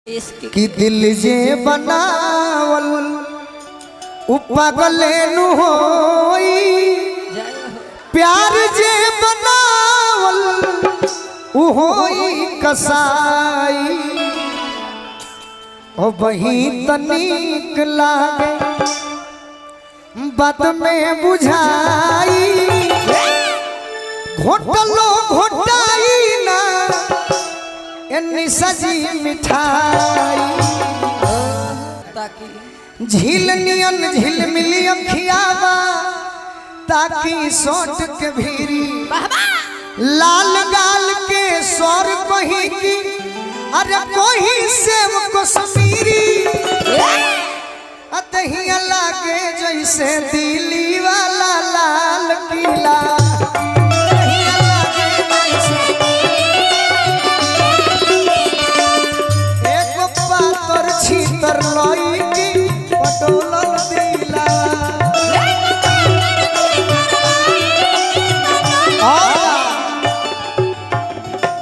कि दिल जे बनावल पागल नु होई, प्यार जे बनावल होई कसाई। ओ वही तनिक लागे बात में बुझाई, घोटलो घोटाई ना एनी सजी मिठाई। झील नियन झील मिली अखियावा ताकि सोट के भीरी, लाल गाल के स्वर कहीं की अरे कोई सेव कश्मीरी। अतहिया लागे जैसे दिल्ली वाला लाल किला, एक पातर छीतर लई की पटोल दिला।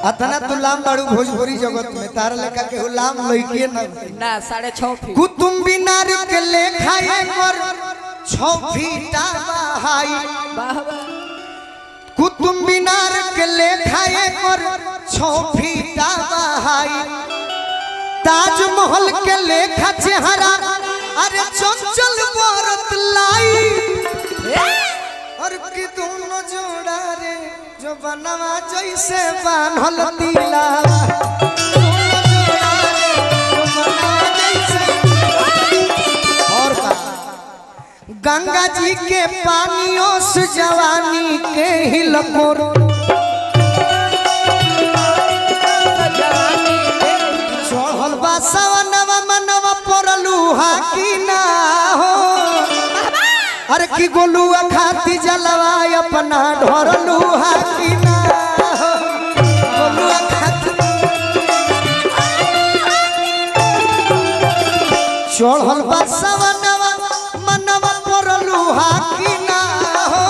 अतना तो लाम बाड़ू भोजपुरी जगत में तारा लेखा के लाम लइके ना 6.5 फीट कुतुम बिनार के लेखा पर 6 फीट हाई। कुतुम बिनार के लेखा पर 6 फीट हाई। ताजमहल के लेखा चेहरा अरे चंचल औरत लाई, और कि दोनों जोड़ा रे जो बनवा जैसे बान्हल दिला। और गंगा जी के पानियों से जवानी के हिलकोर, चढ़ल बा सवनवा मनवा परलुहा की ना हो। अरे की गोलुआ खाती जलवा अपना ढोरलुहा की ना हो। गोलुआ खाती चढ़ल बा सवनवा मनवा परलुहा की ना हो।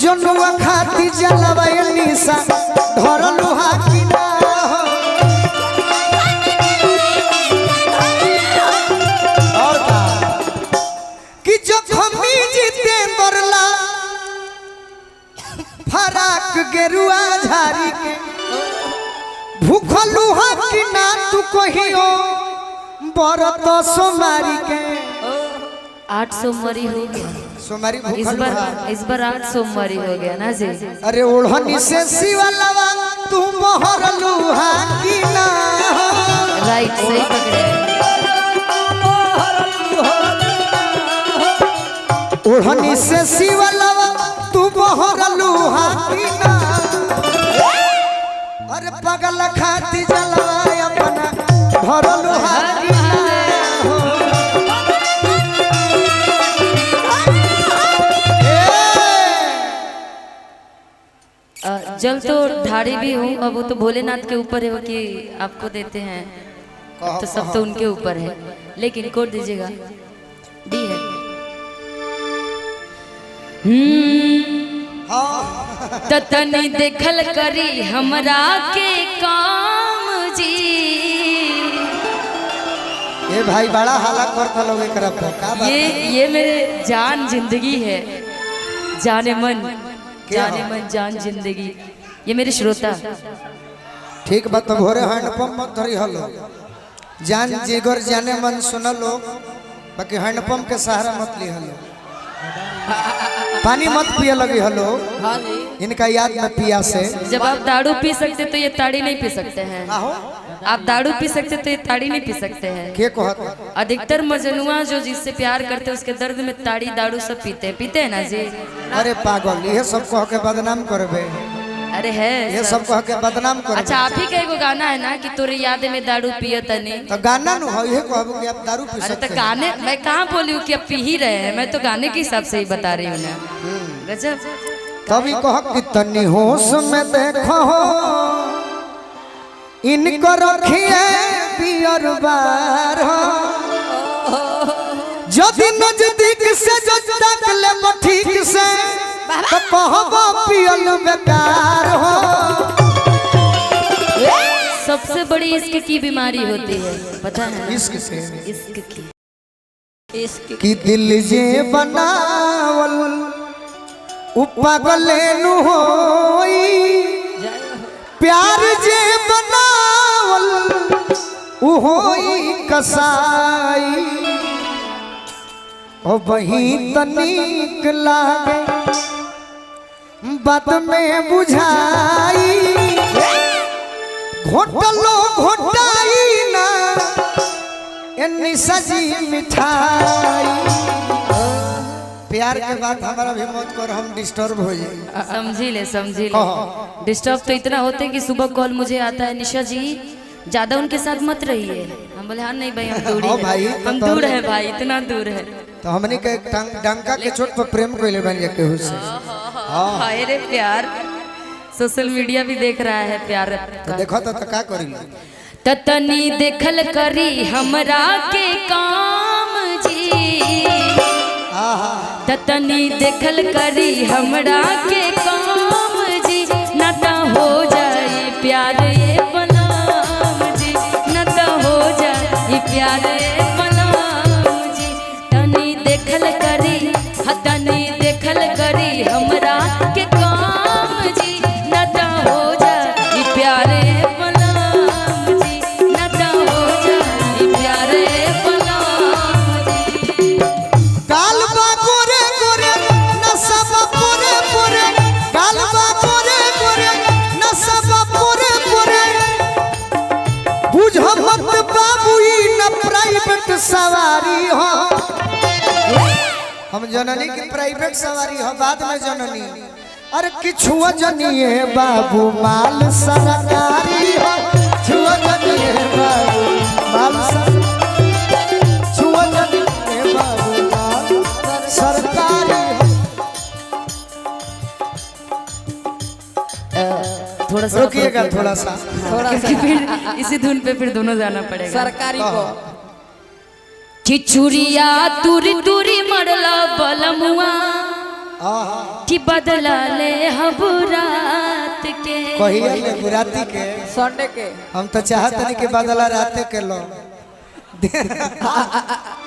जनुआ खाती जलवा निशा ढोरलुहा की ना हो। फराक गेरुआ झारी के भूखलुहा की ना तू कहियो बरत सोमारी के। 8 सोमवारी हो गया सोमारी इस बार 8 सोमवारी हो गया ना जी। अरे ओढ़नी से शिवलवा तू मोहरलुहा की ना हो। राइट सही पकड़े। ओढ़नी से शिवलवा तू मोहरलुहा की ना। अरे पगल खाती जलवा अपना भरलुहा की ना हो। जल तो ढाड़ी भी हूँ, अब वो तो भोलेनाथ के ऊपर है वो कि आपको देते हैं, तो सब तो उनके ऊपर है। लेकिन कोड दीजिएगा, डी है। ततनी देखल करी हमरा के काम जी। ये भाई बड़ा हाला करता लोग एक तरफ का बात। ये मेरे जान जिंदगी है, जाने मन जान जिंदगी। ये मेरे श्रोता ठीक बात। भोरे हैंडपंप मत धरी हलो, जान जिगर जाने मन सुनलो, बाकी हैंडपंप के सहारा मत ली हलो। पानी मत पिया लगी हलो, इनका याद में पिया से। जब आप दारू पी सकते तो ये ताड़ी नहीं पी सकते हैं। आप दारू पी सकते तो ये ताड़ी नहीं पी सकते हैं। के कहत? अधिकतर मजनुआ जो जिससे प्यार करते हैं उसके दर्द में ताड़ी दारू सब पीते हैं ना जी। अरे पागल, ये सब कह के बदनाम करबे। अरे है ये सब कह के बदनाम करबे। अच्छा आप ही का एगो गाना है ना कि तोरे याद में दारू पिया तनी, तो गाना नु हो ये कहबो कि आप दारू पी सकते। अरे तो गाने मैं कहाँ बोली हूँ कि आप पी ही रहे हैं, मैं तो गाने के हिसाब से ही बता रही हूँ ना। गजब। तभी कह कि तनी होश में देखो इनको रखिए पियर बार हो। जब नजदीक से जो तक ले ठीक से तो कहबो पियल बेकार बड़ी इश्क की बीमारी होती है, पता है? इश्क से इश्क की, इश्क कि दिल जे बनावल उ पागले नु होई, प्यार जे बनावल उ होई कसाई। ओ वही तनिक लागे बात में बुझाई, घोटलो घोटाई ना एनी सजी मिठाई। प्यार के बाद हमारा भी मत कर, हम डिस्टर्ब हो जाए। समझी ले, समझी ले। डिस्टर्ब तो इतना होते हैं कि सुबह कॉल मुझे आता है, निशा जी ज्यादा उनके साथ मत रहिए। हम बोले हाँ नहीं भाई, हम दूर ही भाई, हैं। हम दूर है भाई, इतना दूर है। तो हमने के डंका के चोट पर प्रेम कोइले बन जाके हुसे। हाय रे प्यार, सोशल मीडिया भी देख रहा है प्यार तो देखो तो का करी ततनी देखल करी हमरा के काम जी, ततनी देखल करी हमरा के काम जी, न त हो जाए प्यार ये बनाम जी, न त हो जाए प्यार ये बनाम जी। तनी देखल करी, तनी देखल करी हमरा के काम जी, न त हो जाए प्यार ये बनाम जी, न त हो जाए प्यार ये बनाम जी। गाल बा गोरे गोरे नसबा पोरे पोरे, गाल बा गोरे गोरे नसबा पोरे पोरे, बुझो मत बाबू ई न प्राइवेट सवारी हो। हम जननी की प्राइवेट सवारी हो, बाद में जननी अरे किछु जनिए बाबू माल सरकारी हो, छुआ जनिए बाबू माल छुआ जनिए बाबू माल सरकारी हो। थोड़ा सा रुकिएगा थोड़ा सा, क्योंकि फिर इसी धुन पे फिर दोनों जाना पड़ेगा। सरकारी को चिचुरिया तुरी तुरी मरला बलमुआ, कि बदला ले हम रात के। कहिए ले बुराती के संडे के हम तो चाहते नहीं कि बदला राते के लो।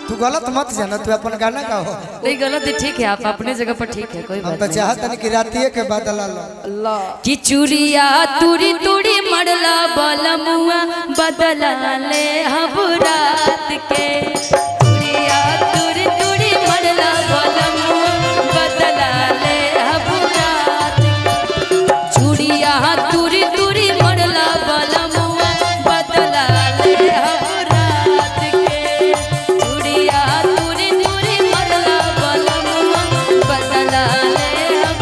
तू गलत मत जाना, तू अपन गाना का हो। नहीं गलत है, ठीक है, आप अपने जगह पर ठीक है, कोई हम बात तो नहीं। चाहते नहीं कि रातिए के बदला लो। अल्लाह चिचुरिया तुरी तुरी मरला बलमुआ, बदला ले हम रात के। चुरिया तुरी तुरी मरला बलमुआ, बदला ले हम रात के। चुरिया तुरी तुरी मरला बलमुआ, बदला ले हम रात के। चुरिया तुरी तुरी मरला बलमुआ, बदला ले हम।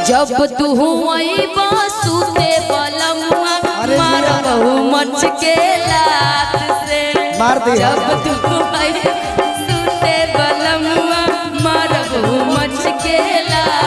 जब तू हुई बासूते बलमुआ, मारबहु मच के लात से। मार दे जब तू हुई सूते बलमुआ, मारबहु मच के लात